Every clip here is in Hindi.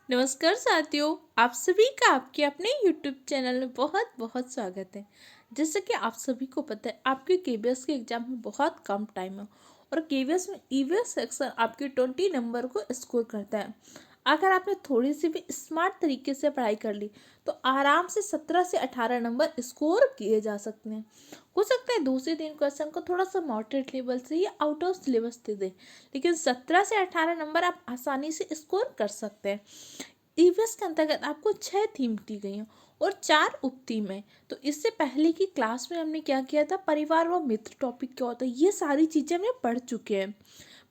नमस्कार साथियों, आप सभी का आपके अपने YouTube चैनल में बहुत बहुत स्वागत है। जैसे कि आप सभी को पता है, आपके केबीएस के एग्जाम में बहुत कम टाइम है और केबीएस में ईवीएस सेक्शन आपके 20 नंबर को स्कोर करता है। अगर आपने थोड़ी सी भी स्मार्ट तरीके से पढ़ाई कर ली तो आराम से 17 से 18 नंबर स्कोर किए जा सकते हैं। हो सकता है दूसरे दिन क्वेश्चन को थोड़ा सा मॉडरेट लेवल से या आउट ऑफ सिलेबस दे दे, लेकिन 17 से 18 नंबर आप आसानी से स्कोर कर सकते हैं। ईवीएस के अंतर्गत आपको 6 थीम दी गई हैं और 4 उप थीम है। तो इससे पहले की क्लास में हमने क्या किया था, परिवार व मित्र टॉपिक क्या होता है, ये सारी चीज़ें हमने पढ़ चुके हैं।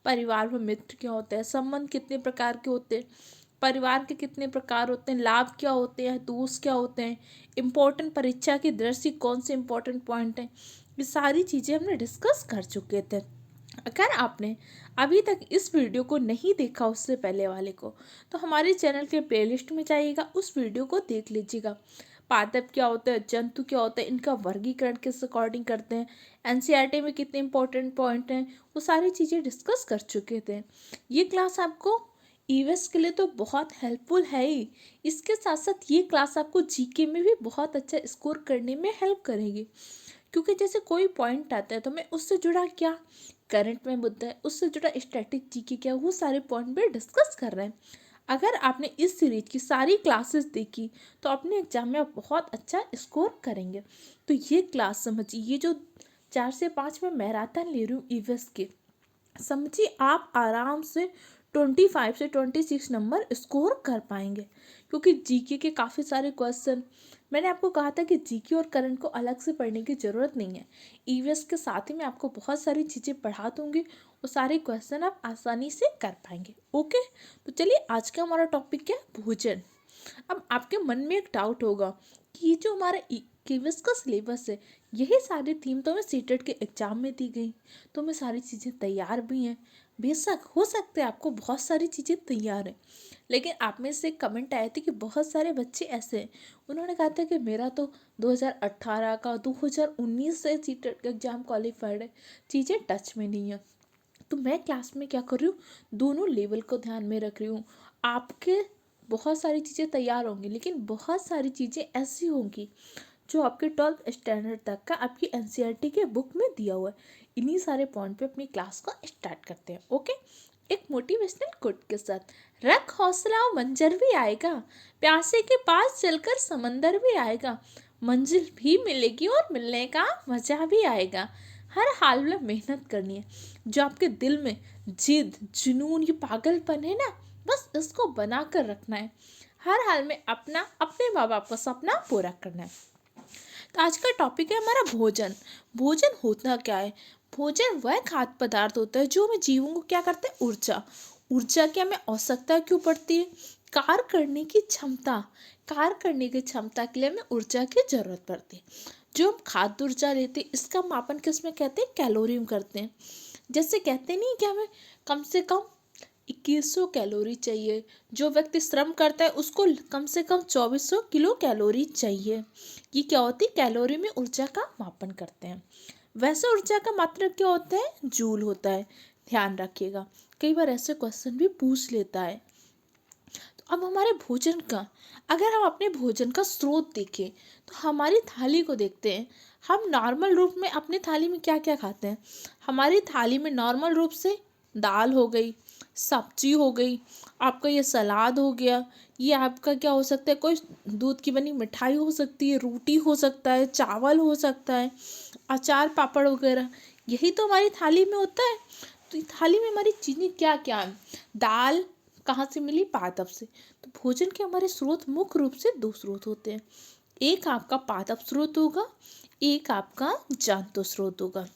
परिवार व मित्र क्या होता है, संबंध कितने प्रकार के होते हैं, परिवार के कितने प्रकार होते हैं, लाभ क्या होते हैं, दोष क्या होते हैं, इम्पोर्टेंट परीक्षा की दृष्टि कौन से इम्पोर्टेंट पॉइंट हैं, ये सारी चीज़ें हमने डिस्कस कर चुके थे। अगर आपने अभी तक इस वीडियो को नहीं देखा उससे पहले वाले को, तो हमारे चैनल के प्लेलिस्ट में जाइएगा, उस वीडियो को देख लीजिएगा। पादप क्या होता है, जंतु क्या होता है, इनका वर्गीकरण किस अकॉर्डिंग करते हैं, एनसीईआरटी में कितने इंपॉर्टेंट पॉइंट हैं, वो सारी चीज़ें डिस्कस कर चुके थे। ये क्लास आपको ईवीएस के लिए तो बहुत हेल्पफुल है ही, इसके साथ साथ ये क्लास आपको जीके में भी बहुत अच्छा स्कोर करने में हेल्प करेगी। क्योंकि जैसे कोई पॉइंट आता है तो मैं उससे जुड़ा क्या करंट में मुद्दा है, उससे जुड़ा स्टैटिक जीके क्या, वो सारे पॉइंट पे डिस्कस कर रहे हैं। अगर आपने इस सीरीज की सारी क्लासेस देखी तो अपने एग्जाम में आप बहुत अच्छा स्कोर करेंगे। तो ये क्लास समझिए, ये जो 4 से 5 में मैराथन ले रही हूँ ईवीएस के, समझिए आप आराम से 25 से 26 नंबर स्कोर कर पाएंगे। क्योंकि जीके के काफ़ी सारे क्वेश्चन, मैंने आपको कहा था कि जीके और करंट को अलग से पढ़ने की ज़रूरत नहीं है, ईवीएस के साथ ही मैं आपको बहुत सारी चीज़ें पढ़ा दूंगी, वो सारे क्वेश्चन आप आसानी से कर पाएंगे। ओके, तो चलिए आज का हमारा टॉपिक क्या है, भोजन। अब आपके मन में एक डाउट होगा कि ये जो हमारा ईवीएस का सिलेबस है, यही सारी थीम तो हमें सीटेट के एग्जाम में दी गई, तो हमें सारी चीज़ें तैयार भी हैं। बेशक हो सकता है आपको बहुत सारी चीज़ें तैयार हैं, लेकिन आप में से कमेंट आए थे कि बहुत सारे बच्चे ऐसे हैं, उन्होंने कहा था कि मेरा तो 2018 का 2019 से सीटेट का एग्ज़ाम क्वालिफाइड है, चीज़ें टच में नहीं है। तो मैं क्लास में क्या कर रही हूँ, दोनों लेवल को ध्यान में रख रही हूँ। आपके बहुत सारी चीज़ें तैयार होंगी, लेकिन बहुत सारी चीज़ें ऐसी होंगी जो आपके 12th स्टैंडर्ड तक का आपकी एनसीईआरटी के बुक में दिया हुआ है। इन्हीं सारे पॉइंट पे अपनी क्लास को स्टार्ट करते हैं। ओके, एक मोटिवेशनल कोट के साथ, रख हौसला और मंजर भी आएगा, प्यासे के पास चलकर समंदर भी आएगा, मंजिल भी मिलेगी और मिलने का मजा भी आएगा। हर हाल में मेहनत करनी है, जो आपके दिल में जिद जुनून ये पागलपन है ना, बस इसको बना कर रखना है। हर हाल में अपना अपने माँ बाप का सपना पूरा करना है। तो आज का टॉपिक है हमारा भोजन। भोजन होता क्या है, भोजन वह खाद्य पदार्थ होता है जो हमें जीवों को क्या करते हैं, ऊर्जा। ऊर्जा की हमें आवश्यकता क्यों पड़ती है, कार्य करने की क्षमता, कार्य करने की क्षमता के लिए हमें ऊर्जा की जरूरत पड़ती है। जो हम खाद्य ऊर्जा लेते हैं, इसका मापन किस में करते हैं, कैलोरी में करते हैं। जैसे कहते नहीं कि हमें कम से कम 2100 कैलोरी चाहिए, जो व्यक्ति श्रम करता है उसको कम से कम 2400 किलो कैलोरी चाहिए। ये क्या होती है, कैलोरी में ऊर्जा का मापन करते हैं। वैसे ऊर्जा का मात्रक क्या होता है, जूल होता है। ध्यान रखिएगा, कई बार ऐसे क्वेश्चन भी पूछ लेता है। तो अब हमारे भोजन का, अगर हम अपने भोजन का स्रोत देखें तो हमारी थाली को देखते हैं। हम नॉर्मल रूप में अपनी थाली में क्या क्या खाते हैं, हमारी थाली में नॉर्मल रूप से दाल हो गई, सब्जी हो गई, आपका ये सलाद हो गया, ये आपका क्या हो सकता है, कोई दूध की बनी मिठाई हो सकती है, रोटी हो सकता है, चावल हो सकता है, अचार पापड़ वगैरह, यही तो हमारी थाली में होता है। तो थाली में हमारी चीज़ें क्या क्या है, दाल कहाँ से मिली, पादप से। तो भोजन के हमारे स्रोत मुख्य रूप से दो स्रोत होते हैं, एक आपका पादप स्रोत होगा, एक आपका जंतु स्रोत होगा।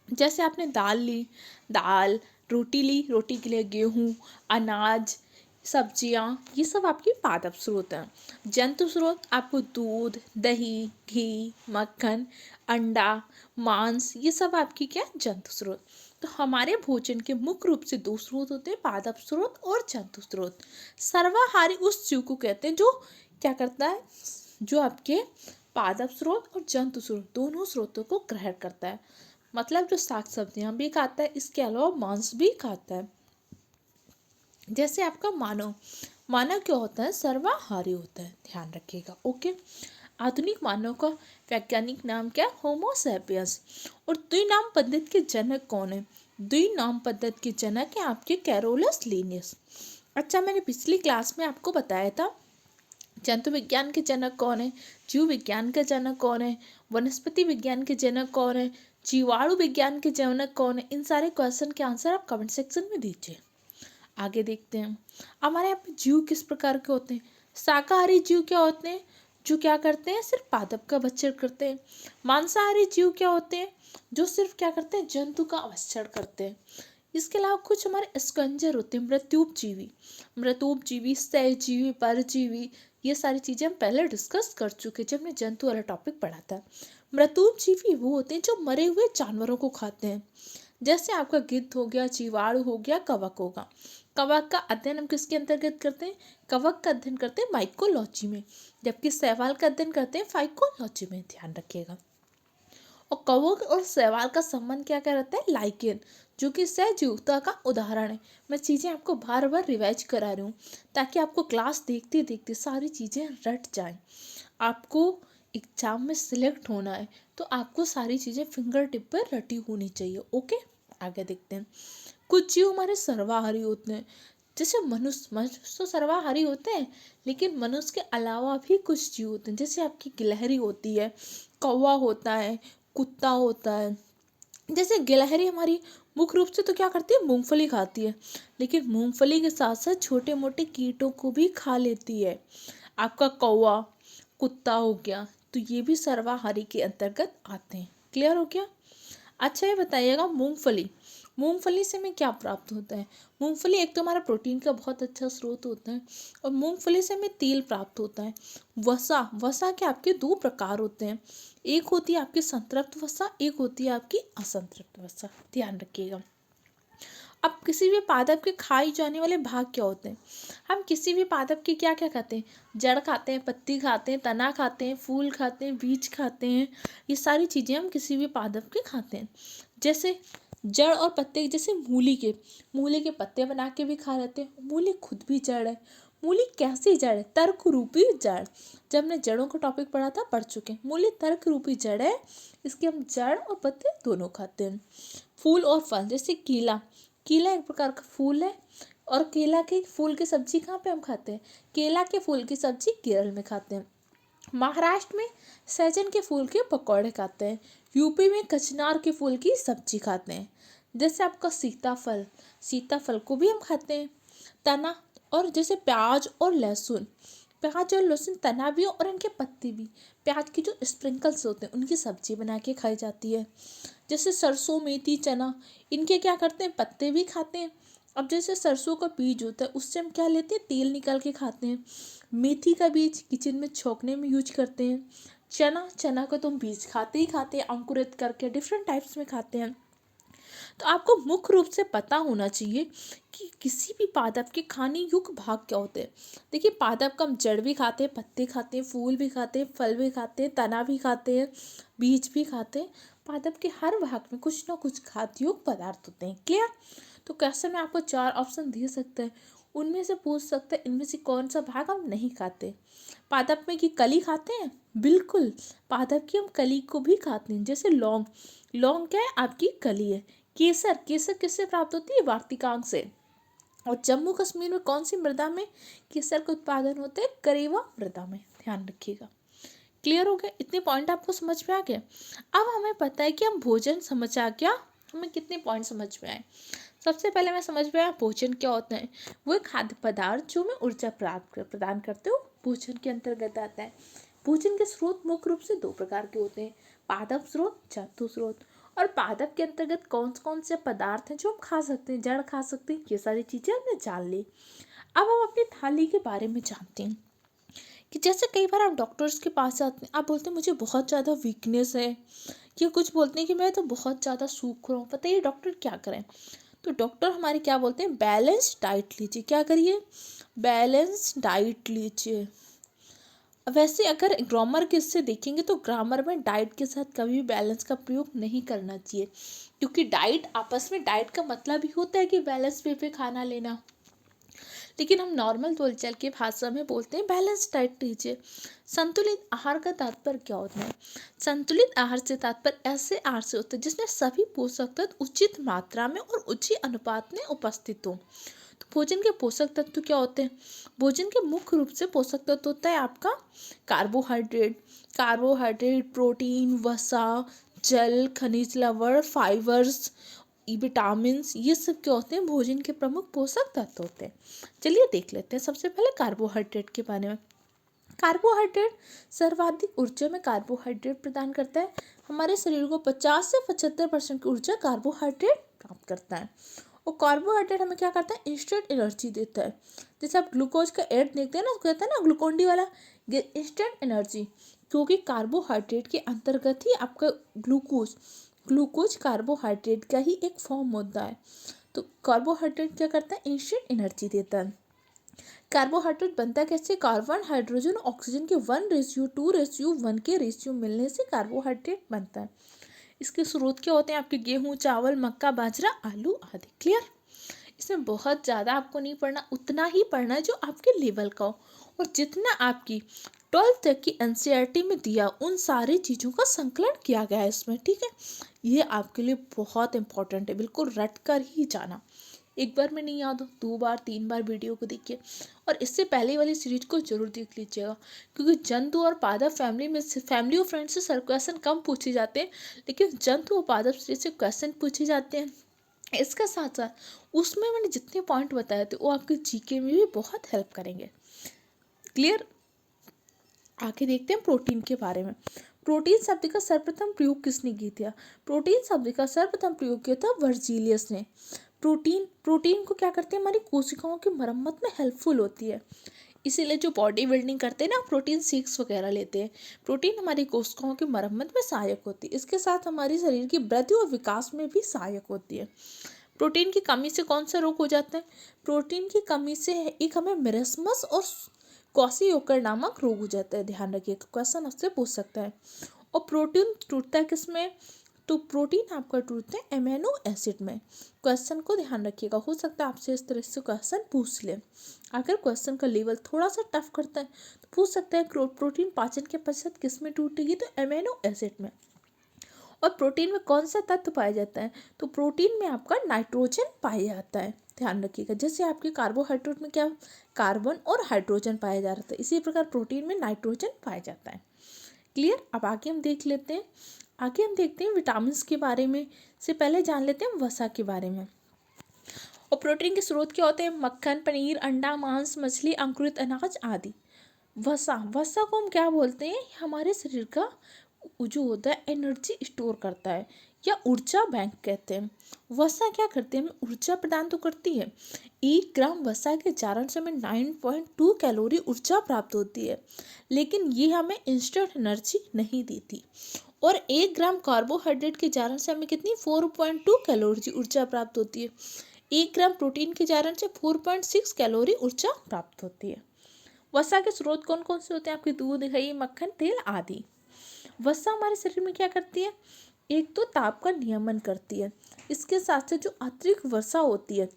जैसे आपने दाल ली, दाल, रोटी ली, रोटी के लिए गेहूँ, अनाज, सब्जियाँ, ये सब आपकी पादप स्रोत हैं। जंतु स्रोत आपको दूध, दही, घी, मक्खन, अंडा, मांस, ये सब आपकी क्या, जंतु स्रोत। तो हमारे भोजन के मुख्य रूप से दो स्रोत होते हैं, पादप स्रोत और जंतु स्रोत। सर्वाहारी उस जीव को कहते हैं जो क्या करता है, जो आपके पादप स्रोत और जंतु स्रोत दोनों स्रोतों को ग्रहण करता है। मतलब जो साग सब्जियां भी खाता है, इसके अलावा मांस भी खाता है। जैसे आपका मानव, मानव क्या होता है? सर्वाहारी होता है, ध्यान रखिएगा। ओके। आधुनिक मानव का वैज्ञानिक नाम क्या है? Homo sapiens. और द्विनाम पद्धति के जनक कौन है? द्विनाम पद्धति के जनक है आपके कैरोलस लिनियस। अच्छा, मैंने पिछली क्लास में आपको बताया था जंतु विज्ञान के जनक कौन है, जीव विज्ञान के जनक कौन है, वनस्पति विज्ञान के जनक कौन है, जीवाणु विज्ञान के जनक कौन है। इन सारे क्वेश्चन के आंसर आप कमेंट सेक्शन में दीजिए। आगे देखते हैं हमारे यहाँ पे जीव किस प्रकार के होते हैं। शाकाहारी जीव क्या होते हैं? जो क्या करते हैं? सिर्फ पादप का भक्षण करते हैं। मांसाहारी जीव क्या होते हैं? जो सिर्फ क्या करते हैं? जंतु का भक्षण करते हैं। इसके अलावा कुछ हमारे स्कंजर होते हैं, मृतोपजीवी, सहजीवी, परजीवी। ये सारी चीजें हम पहले डिस्कस कर चुके जब हमने जंतु वाला टॉपिक पढ़ा था। मृतोपजीवी वो होते हैं जो मरे हुए जानवरों को खाते हैं, जैसे आपका गिद्ध हो गया, जीवाणु हो गया, कवक होगा। कवक का अध्ययन हम किसके अंतर्गत करते हैं? कवक का अध्ययन करते हैं माइकोलॉजी में, जबकि शैवाल का अध्ययन करते हैं फाइकोलॉजी में, ध्यान रखिएगा। और कवक और शैवाल का संबंध क्या रहता है? लाइकेन, जो कि सहजीविता का उदाहरण है। मैं चीज़ें आपको बार बार रिवाइज करा रही हूँ ताकि आपको क्लास देखते देखते सारी चीज़ें रट जाएं। आपको एग्जाम में सिलेक्ट होना है तो आपको सारी चीज़ें फिंगर टिप पर रटी होनी चाहिए। ओके, आगे देखते हैं। कुछ जीव हमारे सर्वाहारी होते हैं, जैसे मनुष्य तो सर्वाहारी होते हैं, लेकिन मनुष्य के अलावा भी कुछ जीव होते हैं, जैसे आपकी गिलहरी होती है, कौवा होता है, कुत्ता होता है। जैसे गिलहरी हमारी मुख्य रूप से तो क्या करती है? मूंगफली खाती है, लेकिन मूंगफली के साथ साथ छोटे मोटे कीटों को भी खा लेती है। आपका कौवा, कुत्ता हो गया, तो ये भी सर्वाहारी के अंतर्गत आते हैं। क्लियर हो गया? अच्छा, ये बताइएगा मूंगफली, मूंगफली से हमें क्या प्राप्त होता है? मूंगफली एक तो हमारा प्रोटीन का बहुत अच्छा स्रोत होता है, और मूंगफली से हमें तेल प्राप्त होता है। वसा, वसा के आपके दो प्रकार होते हैं, एक होती है आपकी संतृप्त वसा, एक होती है आपकी असंतृप्त वसा, ध्यान रखिएगा। अब किसी भी पादप के खाए जाने वाले भाग क्या होते हैं? हम किसी भी पादप के क्या क्या खाते हैं? जड़ खाते हैं, पत्ती खाते हैं, तना खाते हैं, फूल खाते हैं, बीज खाते हैं। ये सारी चीज़ें हम किसी भी पादप के खाते हैं। जैसे जड़ और पत्ते, जैसे मूली के पत्ते बना के भी खा लेते हैं। मूली खुद भी जड़ है। मूली कैसी जड़ है? तर्क रूपी जड़। जब हमने जड़ों का टॉपिक पढ़ा था, पढ़ चुके हैं। मूली तर्क रूपी जड़ है, इसके हम जड़ और पत्ते दोनों खाते हैं। फूल और फल, जैसे केला, केला एक प्रकार का फूल है, और केला के फूल की सब्जी कहाँ पे हम खाते हैं? केला के फूल की सब्जी केरल में खाते हैं। महाराष्ट्र में सहजन के फूल के पकौड़े खाते हैं। यूपी में कचनार के फूल की सब्जी खाते हैं। जैसे आपका सीताफल, सीताफल को भी हम खाते हैं। तना, और जैसे प्याज और लहसुन, प्याज और लहसुन तना भी और इनके पत्ते भी, प्याज की जो स्प्रिंकल्स होते हैं उनकी सब्जी बना के खाई जाती है। जैसे सरसों, मेथी, चना, इनके क्या करते हैं? पत्ते भी खाते हैं। अब जैसे सरसों का बीज होता है, उससे हम क्या लेते हैं? तेल निकाल के खाते हैं। मेथी का बीज किचन में छोंकने में यूज करते हैं। चना का तो हम बीज खाते ही खाते हैं, अंकुरित करके डिफरेंट टाइप्स में खाते हैं। तो आपको मुख्य रूप से पता होना चाहिए कि किसी भी पादप के खाने योग्य भाग क्या होते हैं। देखिए, पादप का हम जड़ भी खाते हैं, पत्ते खाते हैं, फूल भी खाते हैं, फल भी खाते हैं, तना भी खाते हैं, बीज भी खाते हैं। पादप के हर भाग में कुछ ना कुछ खाद्य योग्य पदार्थ होते हैं। क्लियर? तो क्वेश्चन में आपको 4 ऑप्शन दे सकते हैं, उनमें से पूछ सकते हैं इनमें से कौन सा भाग हम नहीं खाते। पादप में की कली खाते हैं? बिल्कुल, पादप की हम कली को भी खाते हैं। जैसे लौंग, लौंग क्या है? आपकी कली है। केसर, केसर किससे प्राप्त होती है? वार्तिकांग से। और जम्मू कश्मीर में कौन सी मृदा में केसर का उत्पादन होता है? करेवा मृदा में, ध्यान रखिएगा। क्लियर हो गया? इतने पॉइंट आपको समझ में आ गए? अब हमें पता है कि हम भोजन समझ आ गया, हमें कितने पॉइंट समझ में आए। सबसे पहले मैं समझ में आया भोजन क्या होता है। वो खाद्य पदार्थ जो हमें ऊर्जा प्रदान करते हो, भोजन के अंतर्गत आता है। भोजन के स्रोत मुख्य रूप से 2 प्रकार के होते हैं, पादप स्रोत, जंतु स्रोत। और पादप के अंतर्गत कौन कौन से पदार्थ हैं जो हम खा सकते हैं? जड़ खा सकते हैं, ये सारी चीज़ें हमने जान ली। अब हम अपनी थाली के बारे में जानते हैं कि जैसे कई बार आप डॉक्टर्स के पास जाते हैं, आप बोलते हैं मुझे बहुत ज़्यादा वीकनेस है, या कुछ बोलते हैं कि मैं तो बहुत ज़्यादा सूख रहा हूँ, बताइए डॉक्टर क्या करें? तो डॉक्टर हमारे क्या बोलते हैं? बैलेंस डाइट लीजिए। क्या करिए? बैलेंस डाइट लीजिए। वैसे अगर ग्रामर के इससे देखेंगे तो ग्रामर में डाइट के साथ कभी भी बैलेंस का प्रयोग नहीं करना चाहिए, क्योंकि डाइट आपस में, डाइट का मतलब ही होता है कि बैलेंस वे पे खाना लेना। लेकिन हम नॉर्मल बोलचाल की भाषा में बोलते हैं बैलेंस डाइट लीजिए। संतुलित आहार का तात्पर्य क्या होता है? संतुलित आहार से तात्पर्य ऐसे आहार से होता है जिसमें सभी पोषक तत्व उचित मात्रा में और उचित अनुपात में उपस्थित हो। तो भोजन के पोषक तत्व क्या होते हैं? भोजन के मुख्य रूप से पोषक तत्व होता है आपका कार्बोहाइड्रेट, प्रोटीन, वसा, जल, खनिज लवण, फाइबर्स, विटामिन, ये सब क्या होते हैं? भोजन के प्रमुख पोषक तत्व होते हैं। चलिए देख लेते हैं सबसे पहले कार्बोहाइड्रेट के बारे में। कार्बोहाइड्रेट सर्वाधिक ऊर्जा में कार्बोहाइड्रेट प्रदान करता है। हमारे शरीर को 50 से 75% की ऊर्जा कार्बोहाइड्रेट प्राप्त करता है। और कार्बोहाइड्रेट हमें क्या करता है? इंस्टेंट एनर्जी देता है। जैसे आप ग्लूकोज का एड देखते हैं ना, कहते हैं ना ग्लूकोन डी वाला, ये इंस्टेंट एनर्जी, क्योंकि कार्बोहाइड्रेट के अंतर्गत ही आपका ग्लूकोज कार्बोहाइड्रेट का ही एक फॉर्म होता है। तो कार्बोहाइड्रेट क्या करता है? इंस्टेंट एनर्जी देता है। कार्बोहाइड्रेट बनता कैसे? कार्बन, हाइड्रोजन, ऑक्सीजन के 1:2:1 के रेशियो मिलने से कार्बोहाइड्रेट बनता है। इसके स्रोत क्या होते हैं? आपके गेहूं, चावल, मक्का, बाजरा, आलू आदि। क्लियर? इसमें बहुत ज़्यादा आपको नहीं पढ़ना, उतना ही पढ़ना है जो आपके लेवल का हो, और जितना आपकी 12th तक की एनसीईआरटी में दिया उन सारी चीज़ों का संकलन किया गया है इसमें। ठीक है, ये आपके लिए बहुत इंपॉर्टेंट है, बिल्कुल रट कर ही जाना। एक बार में नहीं याद हो, 2 बार 3 बार वीडियो को देखिए, और इससे पहले वाली सीरीज को जरूर देख लीजिएगा, क्योंकि जंतु और पादप फैमिली और फ्रेंड्स से सर क्वेश्चन कम पूछे जाते हैं, लेकिन जंतु और पादप सीरीज से क्वेश्चन पूछे जाते हैं। इसका साथ साथ उसमें मैंने जितने पॉइंट बताए थे वो आपके जीके में भी बहुत हेल्प करेंगे। क्लियर? आगे देखते हैं प्रोटीन के बारे में। प्रोटीन शब्द का सर्वप्रथम प्रयोग किसने किया था? प्रोटीन शब्द का सर्वप्रथम प्रयोग किया था वर्जीलियस ने। प्रोटीन को क्या करते हैं? हमारी कोशिकाओं की मरम्मत में हेल्पफुल होती है, इसीलिए जो बॉडी बिल्डिंग करते हैं ना, प्रोटीन शेक्स वगैरह लेते हैं। प्रोटीन हमारी कोशिकाओं की मरम्मत में सहायक होती है, इसके साथ हमारे शरीर की वृद्धि और विकास में भी सहायक होती है। प्रोटीन की कमी से कौन सा रोग हो जाता है? प्रोटीन की कमी से एक हमें मिरस्मस और क्वाशियोकर नामक रोग हो जाता है। ध्यान रखिएगा, क्वेश्चन आपसे पूछ सकता है। और प्रोटीन टूटता है किसमें? तो प्रोटीन आपका टूटता है एमिनो एसिड में। क्वेश्चन को ध्यान रखिएगा, हो सकता है आपसे इस तरह से क्वेश्चन पूछ ले। अगर क्वेश्चन का लेवल थोड़ा सा टफ करता है तो पूछ सकता है प्रोटीन पाचन के पश्चात किस में टूटेगी? तो एमिनो एसिड में। और प्रोटीन में कौन सा तत्व पाया जाता है? तो प्रोटीन में आपका नाइट्रोजन पाया जाता है। ध्यान रखिएगा, जैसे आपके कार्बोहाइड्रेट में क्या कार्बन और हाइड्रोजन पाया जा रहा था, इसी प्रकार प्रोटीन में नाइट्रोजन पाया जाता है। क्लियर? अब आगे हम देख लेते हैं, आगे हम देखते हैं विटामिन के बारे में। से पहले जान लेते हैं वसा के बारे में। और प्रोटीन के स्रोत क्या होते हैं? मक्खन, पनीर, अंडा, मांस, मछली, अंकुरित अनाज आदि। वसा को हम क्या बोलते हैं? हमारे शरीर का जो होता है एनर्जी स्टोर करता है, या ऊर्जा बैंक कहते हैं। वसा क्या करती है? हमें ऊर्जा प्रदान तो करती है। 1 ग्राम वसा के चारण से हमें 9.2 कैलोरी ऊर्जा प्राप्त होती है, लेकिन ये हमें इंस्टेंट एनर्जी नहीं देती। और 1 ग्राम कार्बोहाइड्रेट के चारण से हमें कितनी 4.2 कैलोरी ऊर्जा प्राप्त होती है। 1 ग्राम प्रोटीन के चारण से 4.6 कैलोरी ऊर्जा प्राप्त होती है। वसा के स्रोत कौन कौन से होते हैं? आपके दूध, दही, मक्खन, तेल आदि। वसा हमारे शरीर में क्या करती है? एक तो ताप का नियमन करती है, इसके साथ साथ जो अतिरिक्त वसा होती है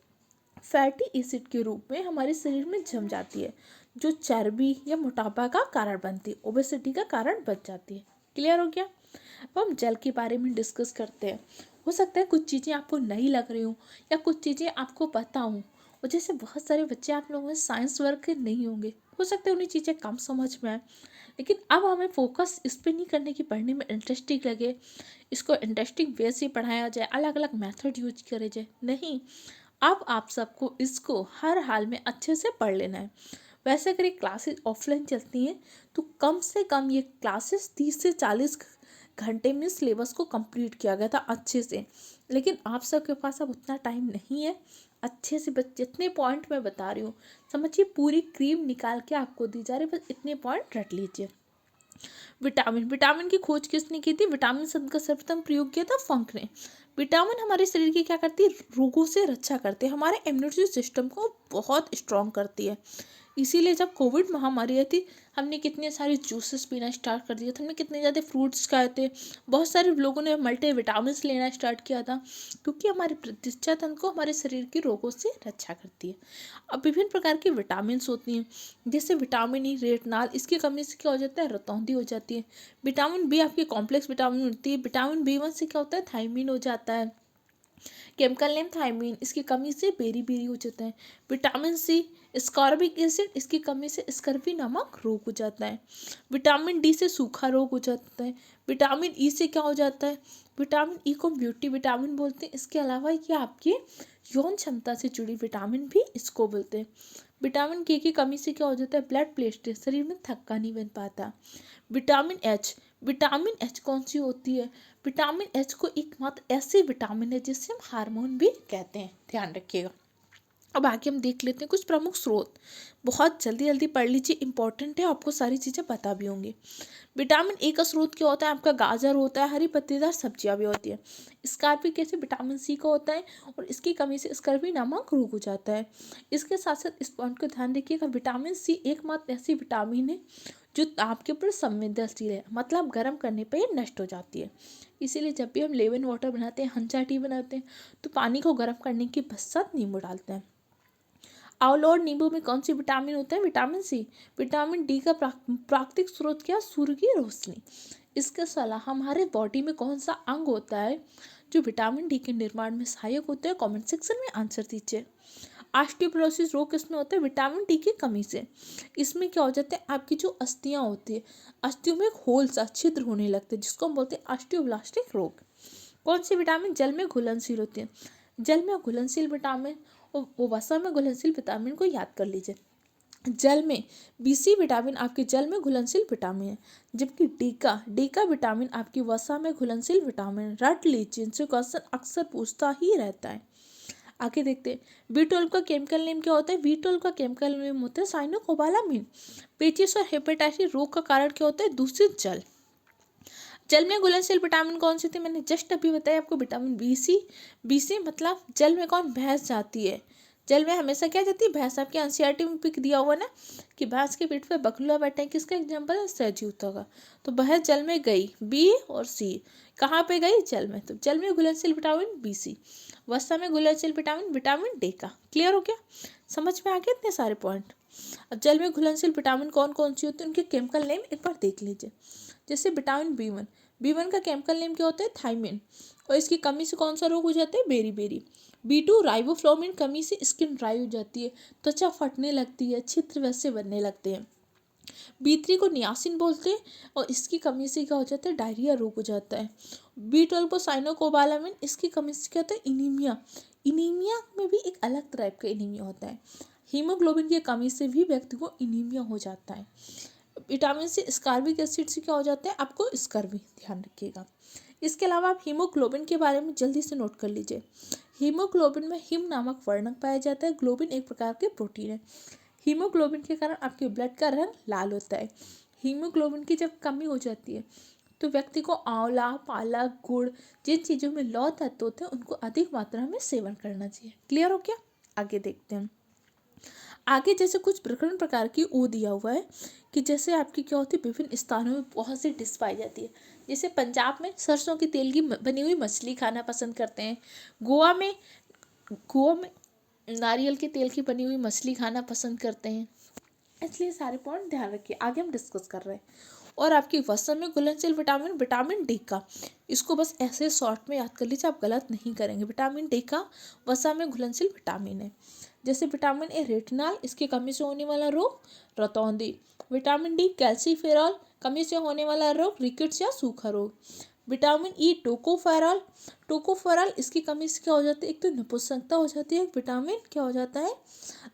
फैटी एसिड के रूप में हमारे शरीर में जम जाती है, जो चर्बी या मोटापा का कारण बनती है, ओबेसिटी का कारण बन जाती है। क्लियर हो गया? अब हम जल के बारे में डिस्कस करते हैं। हो सकता है कुछ चीज़ें आपको नहीं लग रही हो, या कुछ चीज़ें आपको पता हो, और जैसे बहुत सारे बच्चे आप लोगों में साइंस वर्क के नहीं होंगे, हो सकता है उन्हें चीज़ें कम समझ में आए, लेकिन अब हमें फोकस इस पर नहीं करने की, पढ़ने में इंटरेस्टिंग लगे, इसको इंटरेस्टिंग वे से पढ़ाया जाए, अलग अलग मेथड यूज करे जाए, नहीं। अब आप सबको इसको हर हाल में अच्छे से पढ़ लेना है। वैसे अगर ये क्लासेस ऑफलाइन चलती हैं तो कम से कम ये क्लासेस 30 से 40 घंटे में सिलेबस को कंप्लीट किया गया था अच्छे से, लेकिन आप सबके पास अब उतना टाइम नहीं है। अच्छे से बस जितने पॉइंट मैं बता रही हूँ समझिए, पूरी क्रीम निकाल के आपको दी जा रही है, बस इतने पॉइंट रट लीजिए। विटामिन की खोज किसने की थी? विटामिन शब्द का सर्वप्रथम प्रयोग किया था फंक ने। विटामिन हमारे शरीर की क्या करती है? रोगों से रक्षा करते हैं, हमारे इम्यूनिटी सिस्टम को बहुत स्ट्रॉन्ग करती है, इसीलिए जब कोविड महामारी आई थी, हमने कितने सारे जूसेस पीना स्टार्ट कर दिया था, हमने कितने ज़्यादा फ्रूट्स खाए थे, बहुत सारे लोगों ने मल्टी विटामिन लेना स्टार्ट किया था, क्योंकि हमारे प्रतिरक्षा तंत्र को हमारे शरीर के रोगों से रक्षा करती है। अब विभिन्न प्रकार की विटामिन होती हैं, जैसे विटामिन ई, रेटिनॉल, इसकी कमी से क्या हो जाता है, रतौंधी हो जाती है। विटामिन बी आपकी कॉम्प्लेक्स विटामिन होती है। विटामिन बी1 से क्या होता है, थायमीन हो जाता है। केमिकल नेम थायमीन, इसकी कमी से बेरी बेरी हो जाता है। विटामिन सी, स्कॉर्बिक एसिड, इसकी कमी से स्कर्वी नामक रोग हो जाता है। विटामिन डी से सूखा रोग हो जाता है। विटामिन ई से क्या हो जाता है, विटामिन ई को ब्यूटी विटामिन बोलते हैं। इसके अलावा ये आपकी यौन क्षमता से जुड़ी विटामिन भी इसको बोलते हैं। विटामिन के की कमी से क्या हो जाता है, ब्लड प्रेशर, शरीर में थक्का नहीं बन पाता। विटामिन एच, विटामिन एच कौन सी होती है, विटामिन एच को एकमात्र ऐसी विटामिन है जिसे हम हार्मोन भी कहते हैं, ध्यान रखिएगा। अब आगे हम देख लेते हैं कुछ प्रमुख स्रोत, बहुत जल्दी जल्दी पढ़ लीजिए, इंपॉर्टेंट है, आपको सारी चीज़ें पता भी होंगी। विटामिन ए का स्रोत क्या होता है, आपका गाजर होता है, हरी पत्तेदार सब्जियां भी होती है। स्कॉर्बिक एसिड विटामिन सी का होता है और इसकी कमी से स्कर्वी नामक रोग हो जाता है। इसके साथ साथ इस पॉइंट को ध्यान रखिएगा, विटामिन सी एकमात्र ऐसी विटामिन है जो ताप के ऊपर संवेदनशील है, मतलब गर्म करने पर ये नष्ट हो जाती है। इसीलिए जब भी हम लेमन वाटर बनाते हैं, हंचा टी बनाते हैं, तो पानी को गर्म करने के पश्चात नींबू डालते हैं। आंवला और नींबू में कौन सी विटामिन होता है, विटामिन सी। विटामिन डी का प्राकृतिक स्रोत क्या, सूर्य की रोशनी। इसके अलावा हमारे बॉडी में कौन सा अंग होता है जो विटामिन डी के निर्माण में सहायक होता है, कमेंट सेक्शन में आंसर दीजिए। ऑस्टियोपोरोसिस रोग किसमें होता है, विटामिन डी की कमी से। इसमें क्या हो जाता है, आपकी जो अस्थियां होती है, अस्थियों में एक होल सा छिद्र होने लगते हैं, जिसको हम बोलते हैं ऑस्टियोब्लास्टिक रोग। कौन सी विटामिन जल में घुलनशील होती है, जल में घुलनशील विटामिन, वो वसा में घुलनशील विटामिन को याद कर लीजिए। जल में बीसी विटामिन आपके जल में घुलनशील विटामिन है, जबकि डीका विटामिन आपकी वसा में घुलनशील विटामिन। रट लीजिए, इनसे क्वेश्चन अक्सर पूछता ही रहता है। आगे देखते हैं, बी12 का केमिकल नेम क्या होता है, बी12 का केमिकल नेम होता है साइनोकोबालामिन। पेचिस और हेपेटाइटिस रोग का कारण क्या होता है, दूषित जल। जल में घुलनशील विटामिन कौन सी थी, मैंने जस्ट अभी बताया आपको, विटामिन बी सी मतलब जल में कौन, भैंस जाती है। जल में हमेशा क्या जाती है, भैंस। आपके एनसीईआरटी में पिक दिया हुआ ना कि भैंस के पीठ पे बगुला बैठे हैं, किसका एग्जाम्पल है, सहजीवता का। तो भैंस जल में गई, बी और सी कहाँ पे गई, जल में। तो जल में घुलनशील विटामिन बी सी, वसा में घुलनशील विटामिन विटामिन डी का। क्लियर हो गया, समझ में आ गए इतने सारे पॉइंट। अब जल में घुलनशील विटामिन कौन कौन सी होती है, उनके केमिकल नेम एक बार देख लीजिए। जैसे विटामिन बी1 का केमिकल नेम क्या होता है, थायमिन, और इसकी कमी से कौन सा रोग हो जाता है, बेरी बेरी। बी2 राइबोफ्लाविन, कमी से स्किन ड्राई हो जाती है, त्वचा फटने लगती है, छिद्र वैसे बनने लगते हैं। बी3 को नियासिन बोलते हैं और इसकी कमी से क्या हो जाता है, डायरिया रोग हो जाता है। बी12 को साइनोकोबालामिन, इसकी कमी से क्या होता है, इनीमिया। इनीमिया में भी एक अलग टाइप का इनीमिया होता है। हीमोग्लोबिन की कमी से भी व्यक्ति को इनीमिया हो जाता है। विटामिन सी स्कॉर्बिक एसिड से क्या हो जाता है, आपको स्कर्वी, ध्यान रखिएगा। इसके अलावा आप हीमोग्लोबिन के बारे में जल्दी से नोट कर लीजिए। हीमोग्लोबिन में हिम नामक वर्णक पाया जाता है। ग्लोबिन एक प्रकार के प्रोटीन है। हीमोग्लोबिन के कारण आपके ब्लड का रंग लाल होता है। हीमोग्लोबिन की जब कमी हो जाती है तो व्यक्ति को आंवला, पालक, गुड़, जिन चीज़ों में लौह तत्व होते हैं उनको अधिक मात्रा में सेवन करना चाहिए। क्लियर हो क्या, आगे देखते हैं। आगे जैसे कुछ विभिन्न प्रकार की ओ दिया हुआ है कि जैसे आपकी क्या होती है, विभिन्न स्थानों में बहुत सी डिश पाई जाती है। जैसे पंजाब में सरसों के तेल की बनी हुई मछली खाना पसंद करते हैं। गोवा में नारियल के तेल की बनी हुई मछली खाना पसंद करते हैं। इसलिए सारे पॉइंट ध्यान रखिए, आगे हम डिस्कस कर रहे हैं। और आपकी वसा में घुलनशील विटामिन विटामिन डी का, इसको बस ऐसे शॉर्ट में याद कर लीजिए, आप गलत नहीं करेंगे। विटामिन डी का वसा में घुलनशील विटामिन है। जैसे विटामिन ए रेटिनॉल, इसकी कमी से होने वाला रोग रतौंधी। विटामिन डी कैल्सीफेरॉल, कमी से होने वाला रोग रिकेट्स या सूखा रोग। विटामिन ई टोकोफेरॉल, इसकी कमी से क्या हो जाता है, एक तो नपुंसकता हो जाती है, विटामिन क्या हो जाता है,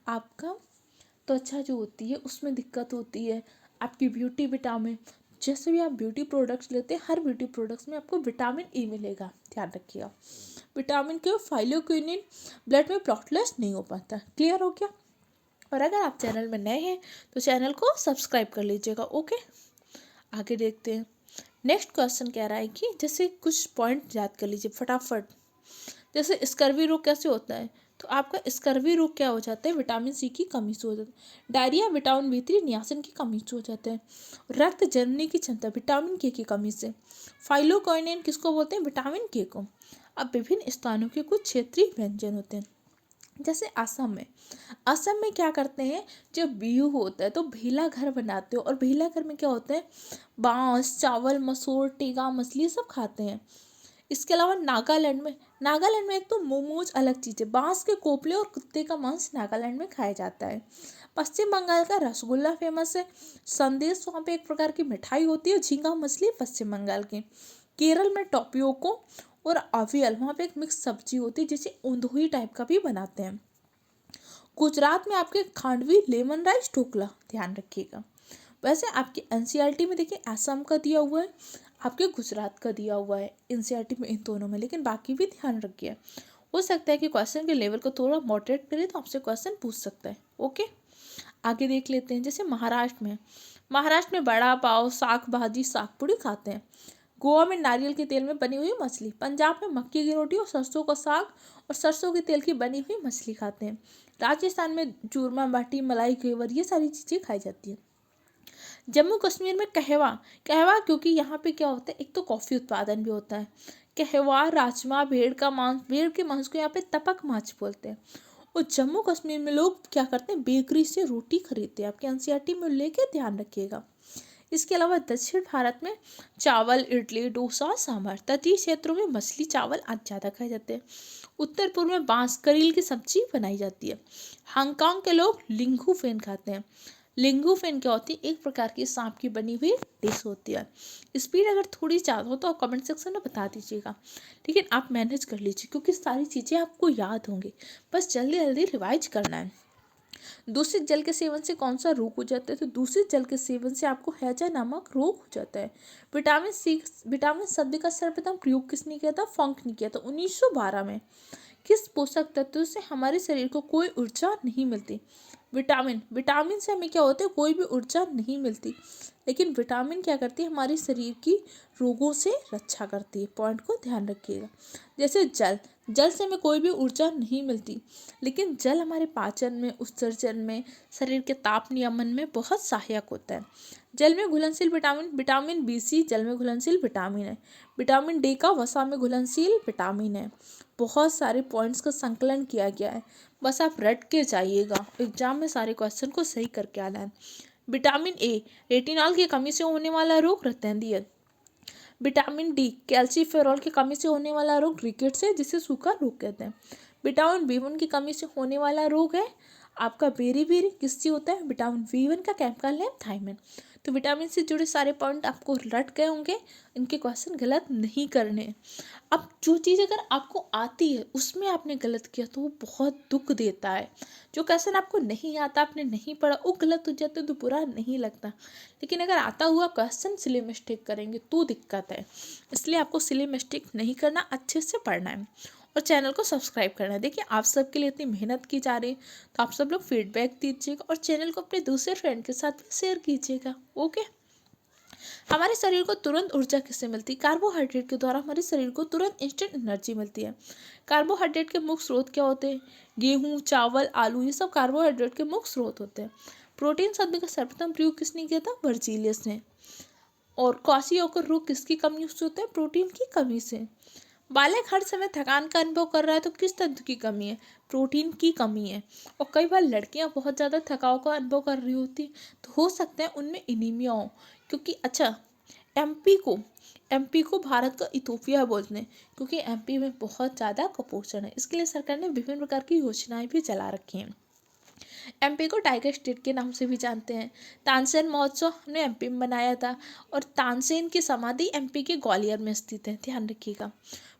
आपका त्वचा जो होती है उसमें दिक्कत होती है। आपकी ब्यूटी विटामिन, जैसे भी आप ब्यूटी प्रोडक्ट्स लेते हैं हर ब्यूटी प्रोडक्ट्स में आपको विटामिन ई मिलेगा, ध्यान रखिएगा। विटामिन के फाइलोक्विनिन ब्लड में प्लॉटलेस नहीं हो पाता। क्लियर हो गया। और अगर आप चैनल में नए हैं तो चैनल को सब्सक्राइब कर लीजिएगा। ओके, आगे देखते हैं। नेक्स्ट क्वेश्चन कह रहा है कि जैसे कुछ पॉइंट याद कर लीजिए फटाफट। जैसे स्कर्वी रोग कैसे होता है, तो आपका स्कर्वी रोग क्या हो जाता है, विटामिन सी की कमी से हो जाता है। डायरिया विटामिन B3 नियासिन की कमी से हो जाता है। रक्त जमने की क्षमता विटामिन के की कमी से। फाइलोक्विनिन किसको बोलते हैं, विटामिन के को। अब विभिन्न स्थानों के कुछ क्षेत्रीय व्यंजन होते हैं, जैसे असम में क्या करते हैं, जब बिहू होता है तो भेला घर बनाते हो, और भेला घर में क्या होता है, बांस, चावल, मसूर, टीगा, मछली सब खाते हैं। इसके अलावा नागालैंड में एक तो मोमोज अलग चीज़ है, बांस के कोपले और कुत्ते का मांस नागालैंड में खाया जाता है। पश्चिम बंगाल का रसगुल्ला फेमस है। संदेश वहाँ पे एक प्रकार की मिठाई होती है। झींगा मछली पश्चिम बंगाल की। केरल में टोपियोको और अवियल वहाँ पे एक मिक्स सब्जी होती है, जिसे ऊंधोई टाइप का भी बनाते हैं। गुजरात में आपके खांडवी लेमन राइस ढोकला, ध्यान रखिएगा। वैसे आपके एनसीईआरटी में देखिए असम का दिया हुआ है, आपके गुजरात का दिया हुआ है एनसीईआरटी में, इन दोनों में, लेकिन बाकी भी ध्यान रखिए। हो सकता है कि क्वेश्चन के लेवल को थोड़ा मॉडरेट करें तो आपसे क्वेश्चन पूछ सकता है। ओके, आगे देख लेते हैं। जैसे महाराष्ट्र में बड़ा पाव, साग भाजी, साग पूड़ी खाते हैं। गोवा में नारियल के तेल में बनी हुई मछली। पंजाब में मक्की की रोटी और सरसों का साग और सरसों के तेल की बनी हुई मछली खाते हैं। राजस्थान में चूरमा, बाटी, मलाई, घेवर, ये सारी चीज़ें खाई जाती हैं। जम्मू कश्मीर में कहवा क्योंकि यहाँ पे क्या होता है, एक तो कॉफ़ी उत्पादन भी होता है। कहवा, राजमा, भेड़ के मांस को यहाँ पे तपक माछ बोलते हैं। और जम्मू कश्मीर में लोग क्या करते हैं, बेकरी से रोटी खरीदते हैं। आपके एनसीईआरटी में लेके ध्यान रखिएगा। इसके अलावा दक्षिण भारत में चावल, इडली, डोसा, सांभर। तटीय क्षेत्रों में मछली, चावल आज ज़्यादा खाए जाते हैं। उत्तर पूर्व में बांस, करील की सब्जी बनाई जाती है। हांगकांग के लोग लिंगू फेन खाते हैं। लिंगू फेन क्या होती है, एक प्रकार की सांप की बनी हुई डिश होती है। स्पीड अगर थोड़ी ज़्यादा हो तो आप कमेंट सेक्शन में बता दीजिएगा, लेकिन आप मैनेज कर लीजिए क्योंकि सारी चीज़ें आपको याद होंगी, बस जल्दी जल्दी रिवाइज करना है। दूषित जल के सेवन से कौन सा रोग हो जाता है, तो दूषित जल के सेवन से आपको हैजा नामक रोग हो जाता है। विटामिन शब्द का सर्वप्रथम प्रयोग किसने किया था, फंक ने किया था 1912 में। किस पोषक तत्व से हमारे शरीर को कोई ऊर्जा नहीं मिलती, विटामिन से हमें क्या होता है, कोई भी ऊर्जा नहीं मिलती, लेकिन विटामिन क्या करती है, हमारे शरीर की रोगों से रक्षा करती है। पॉइंट को ध्यान रखिएगा। जैसे जल से हमें कोई भी ऊर्जा नहीं मिलती, लेकिन जल हमारे पाचन में, उत्सर्जन में, शरीर के ताप नियमन में बहुत सहायक होता है। जल में घुलनशील विटामिन B जल में घुलनशील विटामिन है। विटामिन D का वसा में घुलनशील विटामिन है। बहुत सारे पॉइंट्स का संकलन किया गया है, बस आप रट के जाइएगा, एग्जाम में सारे क्वेश्चन को सही करके आना है। विटामिन A रेटिनॉल की कमी से होने वाला रोग रक्तहृदय। विटामिन D कैल्सीफेरॉल की कमी से होने वाला रोग रिकेट्स है, जिसे सूखा रोग कहते हैं। विटामिन B1 की कमी से होने वाला रोग है आपका बेरी किससे होता है, विटामिन B1 का केमिकल नेम थायमिन। तो विटामिन से जुड़े सारे पॉइंट आपको रट गए होंगे, इनके क्वेश्चन गलत नहीं करने। अब जो चीज़ अगर आपको आती है उसमें आपने गलत किया तो वो बहुत दुख देता है। जो क्वेश्चन आपको नहीं आता, आपने नहीं पढ़ा, वो गलत हो जाते तो बुरा नहीं लगता, लेकिन अगर आता हुआ क्वेश्चन सिली मिस्टेक करेंगे तो दिक्कत है। इसलिए आपको सिली मिस्टेक नहीं करना, अच्छे से पढ़ना है और चैनल को सब्सक्राइब करना है। देखिए आप सबके लिए इतनी मेहनत की जा रही है, तो आप सब लोग फीडबैक दीजिएगा और चैनल को अपने दूसरे फ्रेंड के साथ भी शेयर कीजिएगा। ओके, हमारे शरीर को तुरंत ऊर्जा किससे मिलती है, कार्बोहाइड्रेट के द्वारा हमारे शरीर को तुरंत इंस्टेंट एनर्जी मिलती है। कार्बोहाइड्रेट के मुख्य स्रोत क्या होते हैं, गेहूँ, चावल, आलू, ये सब कार्बोहाइड्रेट के मुख्य स्रोत होते हैं। प्रोटीन शब्द का सर्वप्रथम प्रयोग किसने किया था, वर्जीलियस ने। और क्वाशियोकर रोग किसकी कमी से होता है, प्रोटीन की कमी से। बालक हर समय थकान का अनुभव कर रहा है तो किस तत्व की कमी है, प्रोटीन की कमी है। और कई बार लड़कियां बहुत ज़्यादा थकाव का अनुभव कर रही होती तो हो सकता है उनमें एनीमिया हो, क्योंकि अच्छा एमपी को भारत का इथोपिया बोलते हैं, क्योंकि एमपी में बहुत ज़्यादा कुपोषण है। इसके लिए सरकार ने विभिन्न प्रकार की योजनाएं भी चला रखी हैं। एमपी को टाइगर स्टेट के नाम से भी जानते हैं। तानसेन महोत्सव हमने एमपी में बनाया था, और तानसेन की समाधि एमपी के ग्वालियर में स्थित है, ध्यान रखिएगा।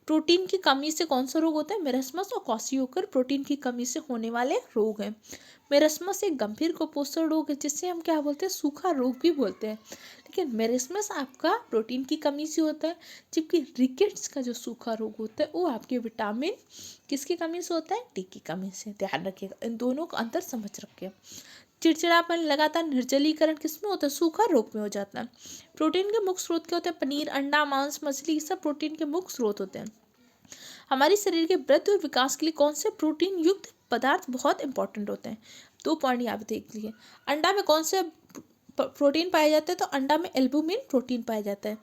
प्रोटीन की कमी से कौन सा रोग होता है, मेरस्मस और क्वाशियोकर प्रोटीन की कमी से होने वाले रोग हैं। मेरस्मस एक गंभीर कुपोषण रोग है, जिससे हम क्या बोलते हैं, सूखा रोग भी बोलते हैं, लेकिन मेरस्मस आपका प्रोटीन की कमी से होता है, जबकि रिकेट्स का जो सूखा रोग होता है वो आपके विटामिन किसकी कमी से होता है, डी की कमी से। ध्यान रखिएगा, इन दोनों का अंतर समझ रखिए। चिड़चिड़ापन, लगातार निर्जलीकरण किसमें होता है, सूखा रोग में हो जाता है। प्रोटीन के मुख्य स्रोत क्या होते हैं, पनीर, अंडा, मांस, मछली, ये सब प्रोटीन के मुख्य स्रोत होते हैं। हमारे शरीर के वृद्धि और विकास के लिए कौन से प्रोटीन युक्त पदार्थ बहुत इंपॉर्टेंट होते हैं? 2 पॉइंट यहाँ पे देख लीजिए। अंडा में कौन से प्रोटीन पाए जाते हैं? तो अंडा में एल्बुमिन प्रोटीन पाया जाता है।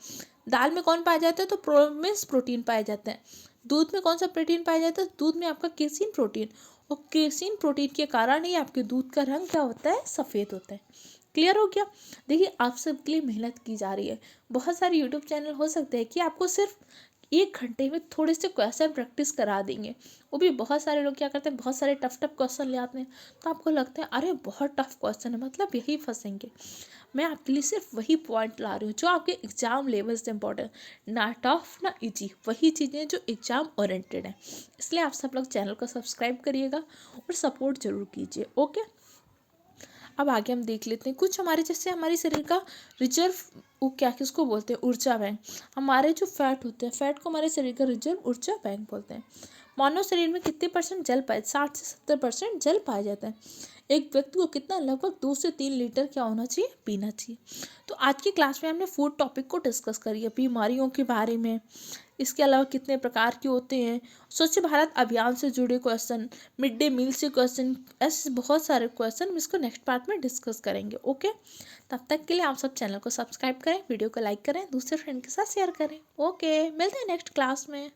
दाल में कौन पाया जाता है? तो प्रोमिस प्रोटीन पाया जाता है। दूध में कौन सा प्रोटीन पाया जाता है? दूध में आपका केसिन प्रोटीन, और केसिन प्रोटीन के कारण ही आपके दूध का रंग क्या होता है? सफ़ेद होता है। क्लियर हो गया? देखिए, आप सबके लिए मेहनत की जा रही है। बहुत सारे यूट्यूब चैनल हो सकते हैं कि आपको सिर्फ 1 घंटे में थोड़े से क्वेश्चन प्रैक्टिस करा देंगे। वो भी बहुत सारे लोग क्या करते हैं, बहुत सारे टफ टफ क्वेश्चन ले आते हैं, तो आपको लगता है अरे बहुत टफ क्वेश्चन है, मतलब यही फंसेंगे। मैं आपके लिए सिर्फ वही पॉइंट ला रही हूँ जो आपके एग्जाम लेवल से इम्पोर्टेंट, ना टफ ना इजी, वही चीज़ें जो एग्जाम ओरिएंटेड हैं। इसलिए आप सब लोग चैनल को सब्सक्राइब करिएगा और सपोर्ट जरूर कीजिए। ओके, अब आगे हम देख लेते हैं कुछ हमारे, जैसे हमारे शरीर का रिजर्व, वो क्या किसको बोलते हैं? ऊर्जा बैंक। हमारे जो फैट होते हैं, फैट को हमारे शरीर का रिजर्व ऊर्जा बैंक बोलते हैं। मानव शरीर में कितने परसेंट जल पाए? 60 से 70% जल पाया जाता है। एक व्यक्ति को कितना, लगभग 2 से 3 लीटर क्या होना चाहिए? पीना चाहिए। तो आज की क्लास में हमने फूड टॉपिक को डिस्कस करी है, बीमारियों के बारे में, इसके अलावा कितने प्रकार के होते हैं, स्वच्छ भारत अभियान से जुड़े क्वेश्चन, मिड डे मील से क्वेश्चन, ऐसे बहुत सारे क्वेश्चन हम इसको नेक्स्ट पार्ट में डिस्कस करेंगे। ओके, तब तक के लिए आप सब चैनल को सब्सक्राइब करें, वीडियो को लाइक करें, दूसरे फ्रेंड के साथ शेयर करें। ओके, मिलते हैं नेक्स्ट क्लास में।